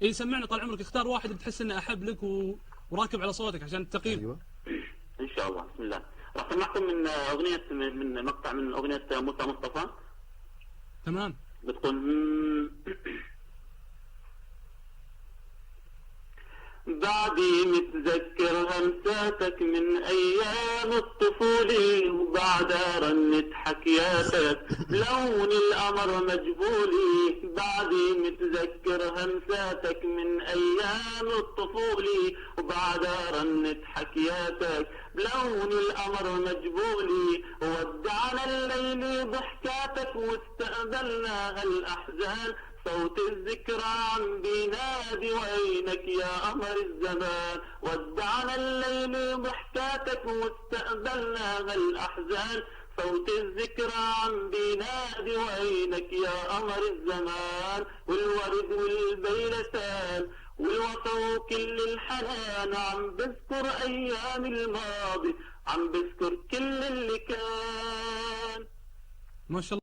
اي سمعنا طال عمرك، اختار واحد بتحس انه احب لك وراكب على صوتك عشان التقييم. ايوه ان شاء الله. بسم الله. راح اسمعكم من اغنيه، من مقطع من اغنيه موسى مصطفى. تمام. بتقول بعدي متذكر همساتك من ايام الطفولة، وبعد رنت حكياتك لون القمر مجبولي. بعدي متذكر همساتك من ايام الطفولة، وبعد رنت حكياتك بلون القمر مجبولي. ودعنا الليل ضحكاتك واستقبلنا هالاحزان، صوت الذكرى عم بينادي وينك يا قمر الزمان. ودعنا الليل ضحكاتك واستقبلنا هالاحزان، صوت الذكرى عم بينادي وينك يا قمر الزمان. والورد والبيلتان والوطن وكل الحنان، عم بذكر ايام الماضي، عم بذكر كل اللي كان. ما شاء الله.